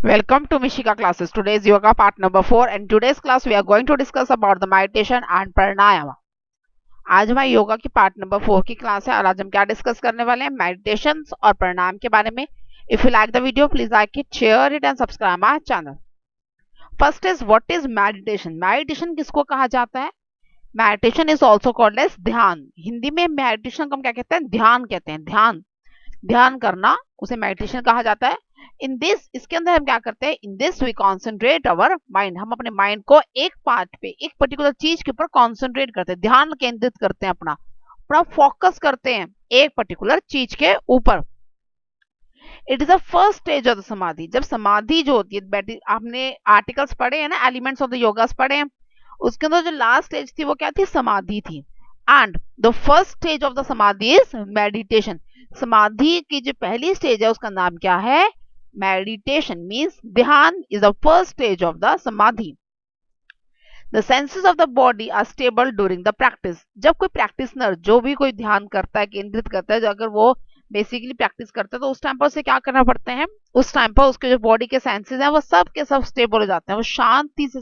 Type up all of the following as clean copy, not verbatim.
Welcome to Mishika classes. Today's yoga part number 4 and today's class we are going to discuss about the meditation and pranayama. आज हमारी योगा की part number 4 की class है और आज हम क्या डिस्कस करने वाले हैं मेडिटेशन और प्राणायाम के बारे में. If you like the video please like it, share it and subscribe my channel. First is what is meditation. Meditation किसको कहा जाता है? Meditation is also called as dhyan. Hindi में मेडिटेशन को हम क्या कहते हैं? ध्यान कहते हैं. ध्यान ध्यान करना उसे मेडिटेशन कहा जाता है. इन दिस इसके अंदर हम क्या करते हैं? In this we concentrate our mind. हम अपने माइंड को एक पार्ट पे, एक पर्टिकुलर चीज के ऊपर कॉन्सेंट्रेट करते हैं, ध्यान केंद्रित करते हैं, अपना अपना फोकस करते हैं एक पर्टिकुलर चीज के ऊपर. It is the first stage of the समाधि. जब समाधि जो होती है, आपने आर्टिकल्स पढ़े हैं ना, एलिमेंट्स ऑफ द योगास पढ़े हैं, उसके अंदर जो लास्ट स्टेज थी वो क्या थी? समाधि थी. And the first stage of the समाधि इज मेडिटेशन. समाधि की जो पहली स्टेज है उसका नाम क्या है? Meditation. Means dhyan is the first stage of the samadhi. The senses of the body are stable during the practice. जब कोई प्रैक्टिसनर जो भी कोई ध्यान करता है, केंद्रित करता है, अगर वो बेसिकली प्रैक्टिस करता है तो उस टाइम पर उसे क्या करना पड़ता है? उस टाइम पर उसके जो बॉडी के सेंसेस हैं वो सब के सब स्टेबल हो जाते हैं. वो शांति से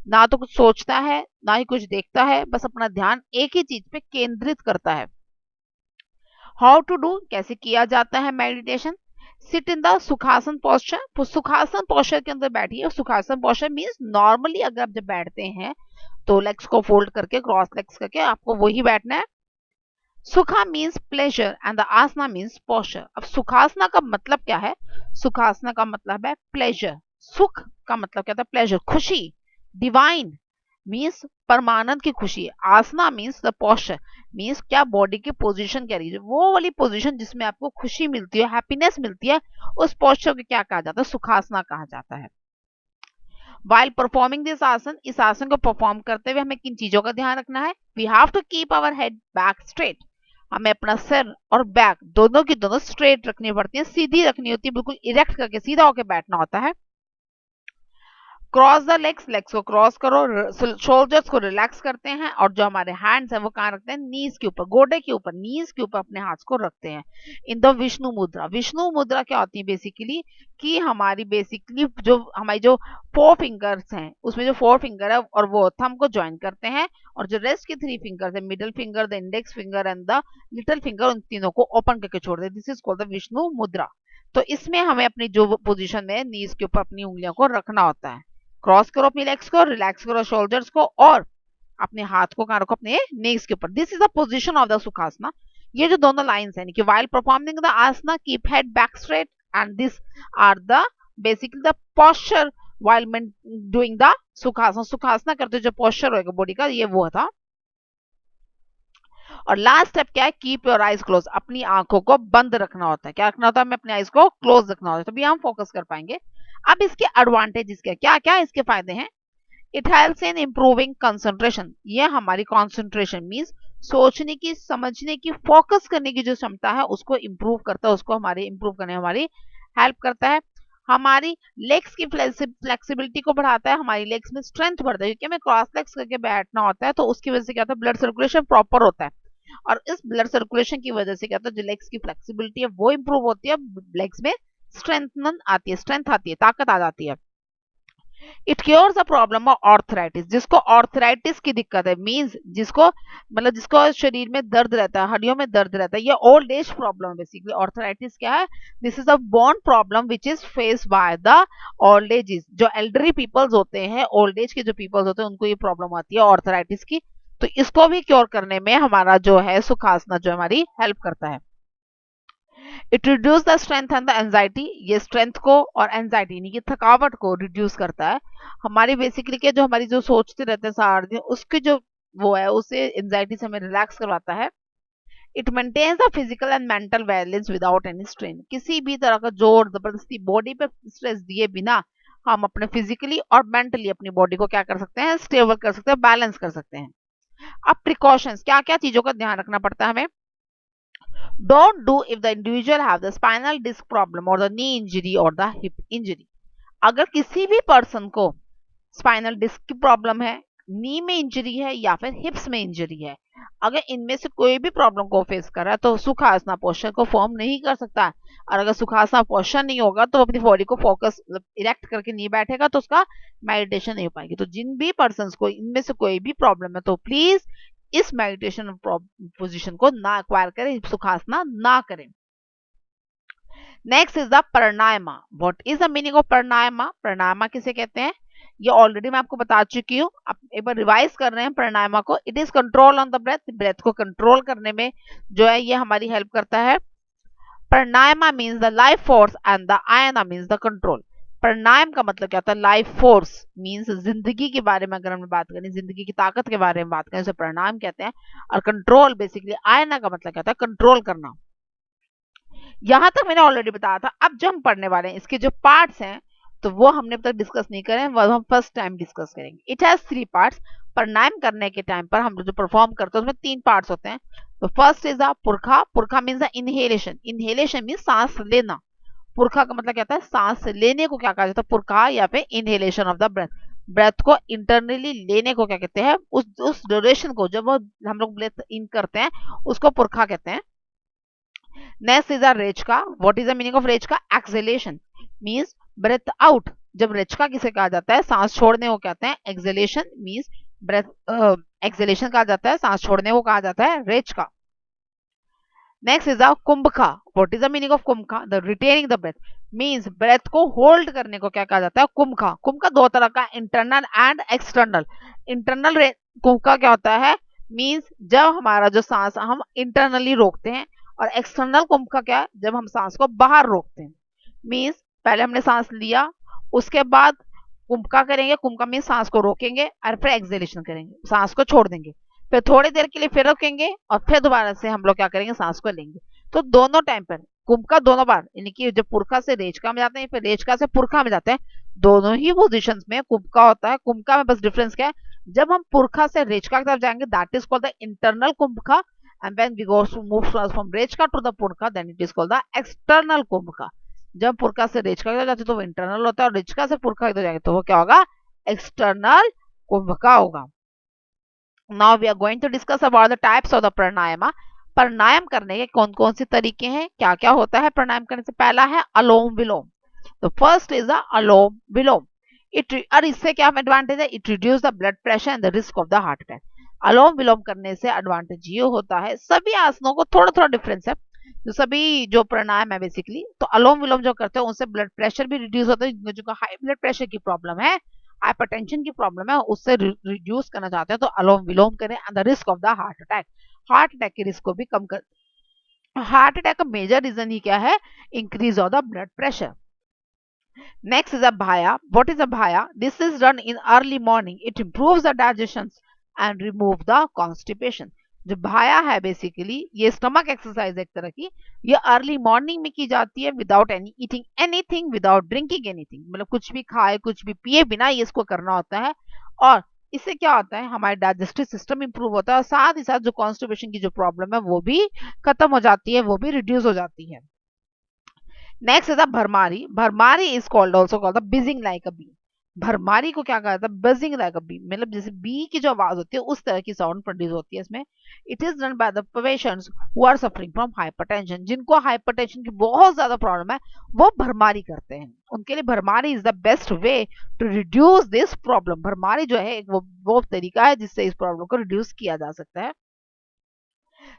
ना तो कुछ सोचता है ना ही कुछ देखता है, बस अपना ध्यान एक ही चीज पे केंद्रित करता है. हाउ टू डू, कैसे किया जाता है meditation? Sit in the sukhasana posture. तो सुखासन पोस्चर के अंदर बैठिए. सुखासन पोस्चर मीन्स नॉर्मली अगर आप जब बैठते हैं तो लेग्स को फोल्ड करके, क्रॉस लेग्स करके आपको वही बैठना है. Sukha means pleasure and the asana means posture. अब सुखासना का मतलब क्या है? सुखासना का मतलब है प्लेजर. सुख का मतलब क्या था? प्लेजर, खुशी, डिवाइन मीन्स परमानंद की खुशी. आसना मीन्स द पोस्चर, मीन्स क्या बॉडी की पोजीशन कह रही है, वो वाली पोजीशन जिसमें आपको खुशी मिलती है, हैप्पीनेस मिलती है, उस पोस्चर को क्या कहा जाता है? सुखासना कहा जाता है. वाइल परफॉर्मिंग दिस आसन, इस आसन को परफॉर्म करते हुए हमें किन चीजों का ध्यान रखना है? We have to keep our head back straight. हमें अपना सिर और बैक दोनों की दोनों स्ट्रेट रखनी पड़ती है, सीधी रखनी होती है, बिल्कुल इरेक्ट करके सीधा होकर बैठना होता है. क्रॉस द लेग्स, लेग्स को क्रॉस करो. शोल्डर्स को रिलैक्स करते हैं और जो हमारे हैंड्स हैं वो कहाँ रखते हैं? नीज के ऊपर, गोडे के ऊपर, नीज के ऊपर अपने हाथ को रखते हैं. इन द विष्णु मुद्रा. विष्णु मुद्रा क्या होती है बेसिकली? कि हमारी बेसिकली जो हमारी जो 4 फिंगर्स हैं उसमें जो 4 फिंगर है और वो थंब को ज्वाइन करते हैं, और जो रेस्ट के 3 फिंगर्स है, middle finger, the index finger and the little finger, उन तीनों को ओपन करके छोड़ दे. This is called the Vishnu mudra. तो इसमें हमें अपनी जो पोजीशन में नीज के ऊपर अपनी उंगलियों को रखना होता है. क्रॉस करो अपनी लेग्स को, रिलैक्स करो शोल्डर्स को और अपने हाथ को कहां रखो? अपने नीज के ऊपर. This is the position of the sukhasana. ये जो दोनों लाइंस हैं कि while performing the asana keep head back straight and this are the basically the posture while doing the sukhasana. Sukhasana करते जो पोस्चर होगा बॉडी का, ये वो था. और लास्ट स्टेप क्या है? Keep your eyes close. अपनी आंखों को बंद रखना होता है. क्या रखना होता है? हमें अपनी आइज को क्लोज रखना होता है, तभी हम फोकस कर पाएंगे. अब इसके एडवांटेजेस क्या क्या इसके फायदे हैं? It helps in improving concentration. ये हमारी कंसंट्रेशन मींस सोचने की, समझने की, फोकस करने की जो क्षमता है उसको इंप्रूव करता है, उसको हमारी इंप्रूव करने में हमारी हेल्प करता है. हमारी लेग्स की फ्लेक्सिबिलिटी को बढ़ाता है. हमारी लेग्स में स्ट्रेंथ बढ़ता है क्योंकि हमें क्रॉस लेग्स करके बैठना होता है, तो उसकी वजह से क्या होता है? ब्लड सर्कुलेशन प्रॉपर होता है, और इस ब्लड सर्कुलेशन की वजह से क्या होता है? जो लेग्स की फ्लेक्सिबिलिटी है वो इंप्रूव होती है, लेग्स में स्ट्रेंथ आती है, स्ट्रेंथ आती है, ताकत आ जाती है. It cures the problem of arthritis. जिसको ऑर्थराइटिस की दिक्कत है, मींस जिसको मतलब जिसको शरीर में दर्द रहता है, हड्डियों में दर्द रहता है, ये old age problem. Basically arthritis क्या है? This is a bone problem which is face by the old age. जो एल्डरी पीपल्स होते हैं, ओल्ड एज के जो पीपल्स होते हैं, उनको ये प्रॉब्लम आती है ऑर्थराइटिस की. तो इसको भी क्योर करने में हमारा जो है सुखासना जो हमारी हेल्प करता है. It reduce the strength and the anxiety. ये स्ट्रेंथ को और एंजाइटी यानी कि थकावट को रिड्यूस करता है. हमारी बेसिकली क्या, जो हमारी जो सोचते रहते हैं सारा दिन, उसकी जो वो है उसे एंजाइटी से हमें रिलैक्स करवाता है. It maintains the physical and mental balance without any strain. किसी भी तरह का जोर जबरदस्ती बॉडी पे स्ट्रेस दिए बिना हम अपने फिजिकली और मेंटली अपनी बॉडी को क्या कर सकते हैं? स्टेबल कर सकते हैं, बैलेंस कर सकते हैं. अब प्रिकॉशंस, क्या क्या चीजों का ध्यान रखना पड़ता है हमें? Don't do if the individual have the spinal disc problem or the knee injury or the hip injury. अगर किसी भी पर्सन को स्पाइनल डिस्क की प्रॉब्लम है, नी में इंजरी है या फिर हिप्स में इंजरी है, अगर इनमें से कोई भी प्रॉब्लम को फेस कर रहा है तो सुखासना पोस्चर को फॉर्म नहीं कर सकता है। और अगर सुखासना पोस्चर नहीं होगा तो अपनी बॉडी को फोकस इरेक्ट करके नहीं बैठेगा तो उसका मेडिटेशन नहीं हो पाएगी। तो जिन भी पर्सन को इनमें से कोई भी प्रॉब्लम है तो प्लीज इस मेडिटेशन पोजिशन को ना एक्वायर करें, सुखासना ना करें। Next is the pranayama. What is the meaning of प्राणायामा? प्राणायामा किसे कहते हैं ये ऑलरेडी मैं आपको बता चुकी हूँ, आप एक बार रिवाइज कर रहे हैं प्राणायामा को। It is control on the breath, breath को कंट्रोल करने में जो है ये हमारी हेल्प करता है। Pranayama means the life force and the ayana means the control. Pranayama का मतलब क्या होता है? लाइफ फोर्स मीन्स जिंदगी के बारे में अगर हम बात करें, जिंदगी की ताकत के बारे में बात करें, उसे प्राणायाम कहते हैं। और कंट्रोल बेसिकली आयना का मतलब क्या होता है? कंट्रोल करना। यहां तक मैंने ऑलरेडी बताया था। अब जो हम पढ़ने वाले हैं इसके जो पार्ट्स हैं तो वो हमने अब तक डिस्कस नहीं करे, वो हम फर्स्ट टाइम डिस्कस करेंगे। It has 3 parts. प्राणायाम करने के टाइम पर हम जो परफॉर्म करते हैं उसमें 3 पार्ट्स होते हैं। तो फर्स्ट इज द पुरखा। पुरखा means the inhalation. Inhalation means सांस लेना। पुरखा का मतलब क्या होता है? सांस लेने को क्या कहा जाता है? पुरखा या फिर inhalation of the breath. Breath को इंटरनली लेने को क्या कहते हैं? उस ड्यूरेशन को जब हम लोग ब्रेथ इन करते हैं उसको पुरखा कहते हैं। Next is rechaka. What is the meaning of rechaka? Exhalation means breath out. जब रेचका किसे कहा जाता है? सांस छोड़ने को कहते हैं। एक्सहेलेशन मींस ब्रेथ, एक्सहेलेशन कहा जाता है, सांस छोड़ने को कहा जाता है rechaka. Next is kumbhaka. What is the meaning of kumbhaka? The retaining the breath means breath को होल्ड करने को क्या कहा जाता है? कुंभका। कुंभका दो तरह का, इंटरनल एंड एक्सटर्नल। इंटरनल कुंभका क्या होता है? मींस जब हमारा जो सांस हम इंटरनली रोकते हैं, और एक्सटर्नल कुंभका क्या है? जब हम सांस को बाहर रोकते हैं। मींस पहले हमने सांस लिया, उसके बाद कुंभका करेंगे। कुंभका मींस सांस को रोकेंगे और फिर एक्सहेलेशन करेंगे, सांस को छोड़ देंगे, फिर थोड़ी देर के लिए फिर रोकेंगे और फिर दोबारा से हम लोग क्या करेंगे? सांस को लेंगे। तो दोनों टाइम पर कुंभका दोनों बार, यानी कि जब पुरखा से रेचका में जाते हैं फिर रेचका से पुरखा में जाते हैं, दोनों ही पोजिशन में कुंभका होता है। कुंभका में बस डिफरेंस क्या है? जब हम पुरखा से रेचका की तरफ जाएंगे that is called the internal kumbhaka, and when we go to move from rechaka to the puraka then it is called the external kumbhaka. जब पुरखा से रेचका की तरफ जाते तो वो इंटरनल होता है, और रेचका से पुरखा की तरफ जाएंगे तो वो क्या होगा? एक्सटर्नल कुंभका होगा। Now we are going to discuss about the types of the pranayama। प्राणायाम करने के कौन कौन से तरीके हैं, क्या क्या होता है प्राणायाम करने से? पहला है अलोम विलोम। तो first is the anulom vilom. और इससे क्या एडवांटेज है? It reduce the blood pressure and the risk of the heart attack. Anulom vilom करने से एडवांटेज ये होता है, सभी आसनों को थोड़ा थोड़ा डिफरेंस है, जो सभी जो प्राणायाम है बेसिकली, तो अलोम विलोम जो करते हैं उनसे ब्लड प्रेशर भी रिड्यूस होता है। जो हाई ब्लड प्रेशर की प्रॉब्लम है, हाइपरटेंशन की प्रॉब्लम है, उससे रिड्यूस करना चाहते हैं तो अलोम विलोम करें। And the risk of the heart attack, heart attack के रिस्क को भी कम कर। हार्ट अटैक का मेजर रीजन ही क्या है? Increase of the blood pressure. Next is a bhaya. What is a bhaya? This is done in early morning. It improves the digestion and remove the constipation. जो भाया है basically ये stomach exercise एक तरह की, ये early morning में की जाती है without any eating anything, without drinking anything, मतलब कुछ भी खाए कुछ भी पिए बिना ये इसको करना होता है। और इससे क्या होता है? हमारे डाइजेस्टिव सिस्टम इंप्रूव होता है और साथ ही साथ जो कॉन्स्टिपेशन की जो प्रॉब्लम है वो भी खत्म हो जाती है, वो भी रिड्यूस हो जाती है। Next is bhramari. Bhramari is called also called the buzzing like a bee. Bhramari को क्या कहा जाता है? बिजिंग लाइक अ बी, मतलब जैसे बी की जो आवाज होती है उस तरह की साउंड प्रोड्यूस होती है इसमें। It is done by the patients who are suffering from hypertension. जिनको हाइपरटेंशन की बहुत ज्यादा प्रॉब्लम है वो भरमारी करते हैं, उनके लिए bhramari is the best way to reduce this problem. Bhramari जो है वो तरीका है जिससे इस प्रॉब्लम को रिड्यूस किया जा सकता है।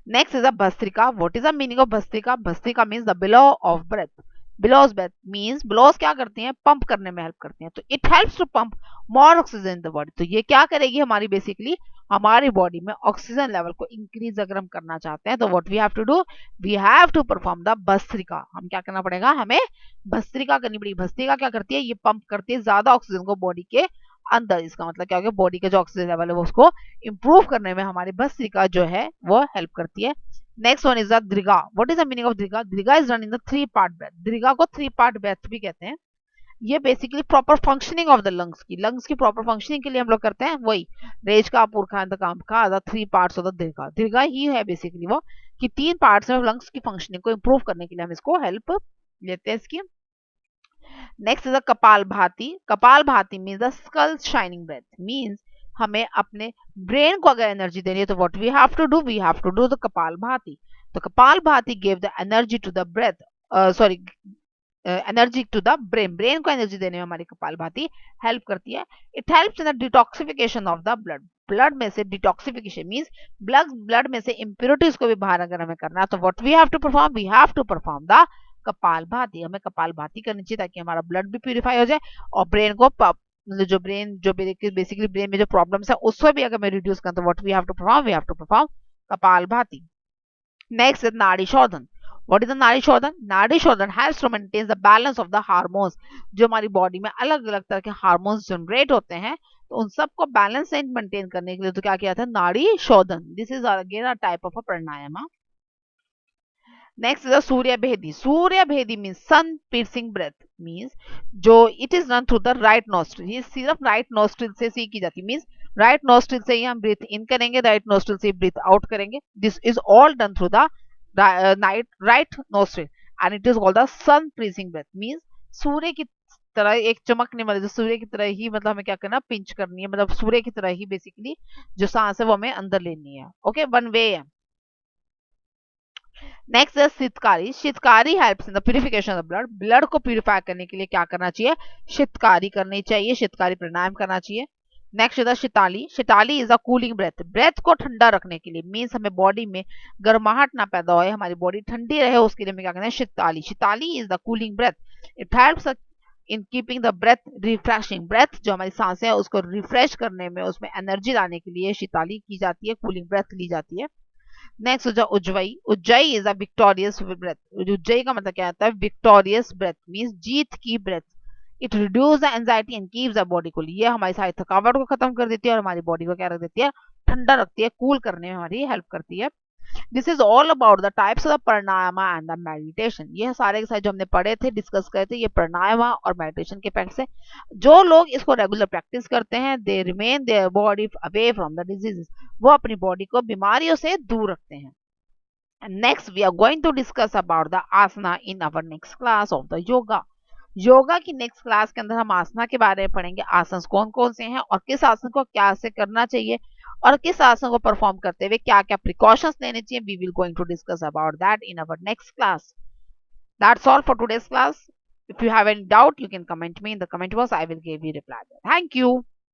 Next is bhastrika. What is the meaning of bhastrika? Bhastrika means the bellow of breath. Bellows breath means bellows क्या करती हैं? पंप करने में हेल्प करती हैं। तो it helps to pump more oxygen in the body. तो ये क्या करेगी? हमारी बेसिकली हमारी बॉडी में ऑक्सीजन लेवल को इंक्रीज अगर हम करना चाहते हैं तो what we have to do? We have to perform the bhastrika. हम क्या करना पड़ेगा? हमें भस्त्रिका करनी पड़ेगी। भस्त्रिका क्या करती है? ये पंप करती है ज्यादा ऑक्सीजन को बॉडी के अंदर। इसका मतलब क्या हो गया? बॉडी का जो ऑक्सीजन लेवल है वो उसको इंप्रूव करने में हमारी भस्त्रिका जो है वो हेल्प करती है। Next one is the dirgha. What is the meaning of dirgha? Dirgha is done in the 3 part breath. Dirgha को 3 पार्ट ब्रेथ भी कहते हैं। ये basically proper functioning of the lungs की प्रॉपर फंक्शनिंग के लिए हम लोग करते हैं। वही rechaka puraka and the kumbhaka the 3 parts of the dirgha. Dirgha ही है बेसिकली वो कि 3 पार्ट्स में लंग्स की फंक्शनिंग को इंप्रूव करने के लिए हम इसको हेल्प लेते हैं इसकी। Next is the kapalbhati. Kapalbhati means the skull shining breath means हमें अपने ब्रेन को अगर एनर्जी देनी है तो what we have to do the kapalbhati. तो kapalbhati give the energy to the breath, sorry, energy to the brain, brain को energy देने में हमारी कपाल भाती हेल्प करती है। It helps in the detoxification of the blood, blood में से detoxification means blood में से इंप्योरिटीज को भी बाहर अगर हमें करना है तो what we have to perform the kapalbhati, हमें कपाल भाती करनी चाहिए ताकि हमारा ब्लड भी प्यूरिफाई हो जाए और ब्रेन को मतलब जो बेसिकली ब्रेन में जो प्रॉब्लम्स है उसको भी अगर मैं रिड्यूस करूं तो what we have to perform kapalbhati. Next is Nadi Shodhan. What is the Nadi Shodhan? Nadi Shodhan helps to maintain the balance of the hormones. जो हमारी बॉडी में अलग अलग तरह के हार्मोन्स जनरेट होते हैं तो उन सबको बैलेंस एंड मेंटेन करने के लिए तो क्या किया था, nadi shodhan. This is again a type of a pranayama. Next is surya bhedi. Surya bhedi means sun piercing breath, means जो it is run through the right nostril, ये सिर्फ राइट नोस्ट्रिल से ही की जाती है, मीन्स राइट नोस्ट्रिल से ही हम ब्रीथ इन करेंगे, राइट नोस्ट्रिल से ब्रीथ आउट करेंगे। This is all done through the right nostril and it is called the sun piercing breath, means surya की तरह एक चमकने वाले, जो सूर्य की तरह ही मतलब हमें क्या करना, पिंच करनी है, मतलब सूर्य की तरह ही बेसिकली जो सांस है वो हमें अंदर लेनी है। ओके, वन वे है। नेक्स्ट है sheetkari. Sheetkari helps in the purification of blood, blood को प्यूरिफाई करने के लिए क्या करना चाहिए, शीतकारी करनी चाहिए, शीतकारी प्राणायाम करना चाहिए। नेक्स्ट है sheetali. Sheetali is a cooling breath, breath को ठंडा रखने के लिए, मीन्स हमें बॉडी में गर्माहट ना पैदा हो, हमारी बॉडी ठंडी रहे उसके लिए हमें क्या करना है, sheetali. Sheetali is the cooling breath, it helps in keeping the breath refreshing, breath जो हमारी सांसें है उसको रिफ्रेश करने में, उसमें एनर्जी लाने के लिए शीताली की जाती है, कूलिंग ब्रेथ ली जाती है। नेक्स्ट हो जाए उज्जवई। उज्जई इज अ विक्टोरियस ब्रेथ, उज्जई का मतलब क्या आता है, विक्टोरियस ब्रेथ मीन्स जीत की breath. It reduce the anxiety and keeps the body cool, ये हमारी सारी थकावट को खत्म कर देती है और हमारी बॉडी को क्या रख देती है, ठंडा रखती है, कूल करने में हमारी हेल्प करती है। This is all about the types of pranayama and the meditation, ये सारे के सारे जो हमने पढ़े थे, डिस्कस करे थे, ये प्राणायाम और मेडिटेशन के पैक्ट है। जो लोग इसको रेगुलर प्रैक्टिस करते हैं they remain their body away from the diseases, वो अपनी बॉडी को बीमारियों से दूर रखते हैं। And next we are going to discuss about the asana in our next class of the yoga. Yoga की नेक्स्ट क्लास के अंदर हम आसना के बारे में पढ़ेंगे, आसन कौन कौन से हैं और किस आसन को क्या से करना चाहिए और किस आसन को परफॉर्म करते हुए क्या क्या प्रिकॉशंस लेने चाहिए। We will going to discuss about that in our next class. That's all for today's class. If you have any doubt, you can comment me in the comment box. I will give you reply. Thank you.